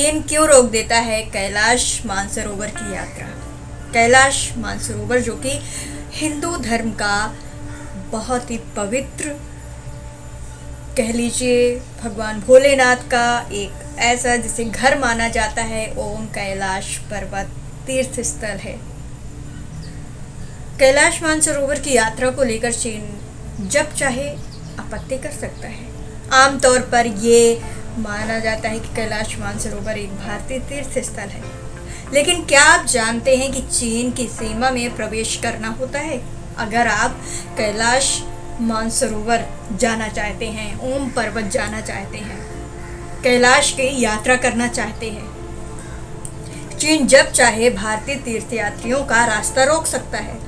चीन क्यों रोक देता है कैलाश मानसरोवर की यात्रा। कैलाश मानसरोवर जो कि हिंदू धर्म का बहुत ही पवित्र, कह लीजिए भगवान भोलेनाथ का एक ऐसा जिसे घर माना जाता है, ओम कैलाश पर्वत तीर्थ स्थल है। कैलाश मानसरोवर की यात्रा को लेकर चीन जब चाहे आपत्ति कर सकता है। आमतौर पर ये माना जाता है कि कैलाश मानसरोवर एक भारतीय तीर्थ स्थल है, लेकिन क्या आप जानते हैं कि चीन की सीमा में प्रवेश करना होता है अगर आप कैलाश मानसरोवर जाना चाहते हैं, ओम पर्वत जाना चाहते हैं, कैलाश की यात्रा करना चाहते हैं। चीन जब चाहे भारतीय तीर्थयात्रियों का रास्ता रोक सकता है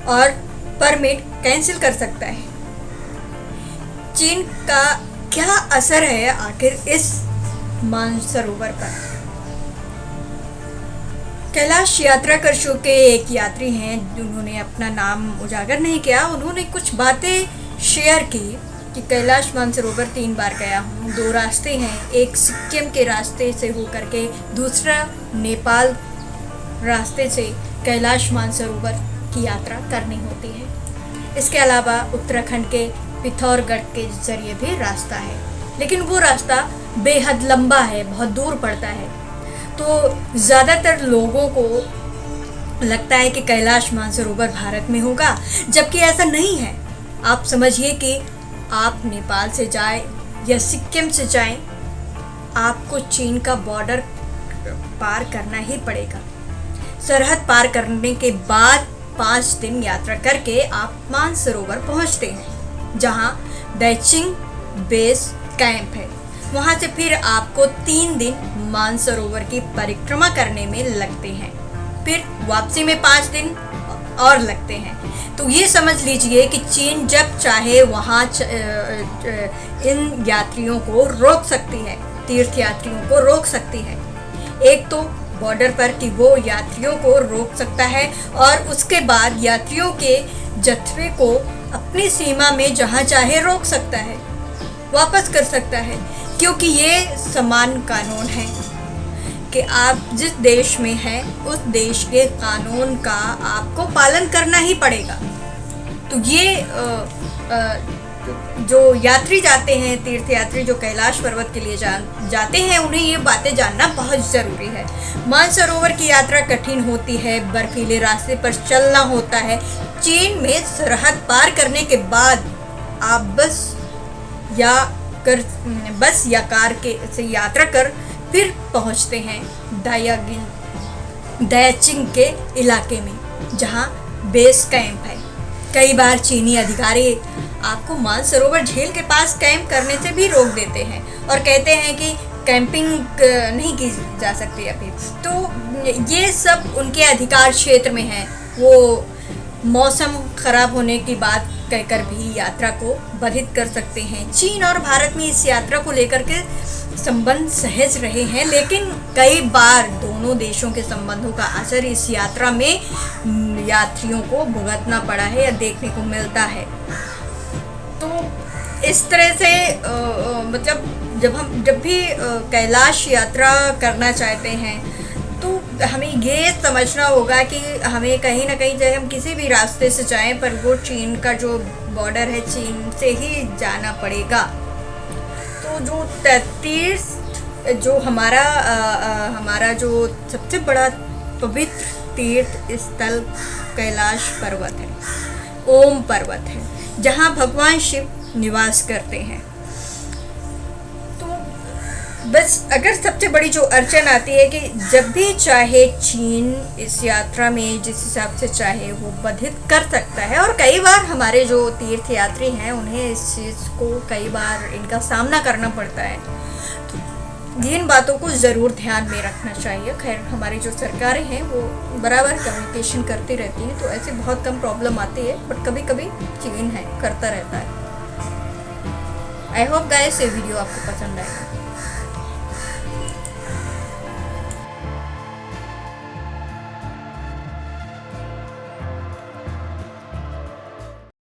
और परमिट कैंसिल कर सकता है। चीन का क्या असर है आखिर इस मानसरोवर पर। कैलाश यात्रा कर चुके एक यात्री हैं जिन्होंने अपना नाम उजागर नहीं किया। उन्होंने कुछ बातें शेयर की कि कैलाश मानसरोवर 3 बार गया हूँ। 2 रास्ते हैं, एक सिक्किम के रास्ते से होकर के, दूसरा नेपाल रास्ते से कैलाश मानसरोवर की यात्रा करनी होती है। इसके अलावा उत्तराखंड के पिथौरागढ़ के जरिए भी रास्ता है, लेकिन वो रास्ता बेहद लंबा है, बहुत दूर पड़ता है। तो ज़्यादातर लोगों को लगता है कि कैलाश मानसरोवर भारत में होगा, जबकि ऐसा नहीं है। आप समझिए कि आप नेपाल से जाएं या सिक्किम से जाएं, आपको चीन का बॉर्डर पार करना ही पड़ेगा। सरहद पार करने के बाद 5 दिन यात्रा करके आप मानसरोवर पहुंचते हैं, जहां दैचिंग बेस कैंप है। वहां से फिर आपको 3 दिन मानसरोवर की परिक्रमा करने में लगते हैं, फिर वापसी में 5 दिन और लगते हैं। तो ये समझ लीजिए कि चीन जब चाहे वहां इन यात्रियों को रोक सकती है, तीर्थ यात्रियों को रोक सकती है। एक तो बॉर्डर पर कि वो यात्रियों को रोक सकता है और उसके बाद यात्रियों के जत्थे को अपनी सीमा में जहाँ चाहे रोक सकता है, वापस कर सकता है, क्योंकि ये समान कानून है कि आप जिस देश में हैं उस देश के कानून का आपको पालन करना ही पड़ेगा। तो ये जो यात्री जाते हैं, तीर्थयात्री जो कैलाश पर्वत के लिए जाते हैं, उन्हें ये बातें जानना बहुत ज़रूरी है। मानसरोवर की यात्रा कठिन होती है, बर्फीले रास्ते पर चलना होता है। चीन में सरहद पार करने के बाद आप बस या कार से यात्रा कर फिर पहुंचते हैं दैचिंग के इलाके में, जहां बेस कैंप है। कई बार चीनी अधिकारी आपको मानसरोवर झील के पास कैंप करने से भी रोक देते हैं और कहते हैं कि कैंपिंग नहीं की जा सकती अभी। तो ये सब उनके अधिकार क्षेत्र में है। वो मौसम खराब होने की बात कहकर भी यात्रा को बाधित कर सकते हैं। चीन और भारत में इस यात्रा को लेकर के संबंध सहज रहे हैं, लेकिन कई बार दोनों देशों के संबंधों का असर इस यात्रा में यात्रियों को भुगतना पड़ा है या देखने को मिलता है। तो इस तरह से मतलब जब भी कैलाश यात्रा करना चाहते हैं तो हमें ये समझना होगा कि हमें कहीं ना कहीं चाहे हम किसी भी रास्ते से जाएं, पर वो चीन का जो बॉर्डर है, चीन से ही जाना पड़ेगा। तो जो तीर्थ जो हमारा जो सबसे बड़ा पवित्र तीर्थ स्थल कैलाश पर्वत है, ओम पर्वत है, जहाँ भगवान शिव निवास करते हैं। बस अगर सबसे बड़ी जो अड़चन आती है कि जब भी चाहे चीन इस यात्रा में जिस हिसाब से चाहे वो बाधित कर सकता है, और कई बार हमारे जो तीर्थयात्री हैं उन्हें इस चीज़ को कई बार इनका सामना करना पड़ता है। तो इन बातों को ज़रूर ध्यान में रखना चाहिए। खैर, हमारी जो सरकारें हैं वो बराबर कम्युनिकेशन करती रहती हैं, तो ऐसे बहुत कम प्रॉब्लम आती है, बट कभी कभी चीन है करता रहता है। आई होप गाइस ये वीडियो आपको पसंद आएगा।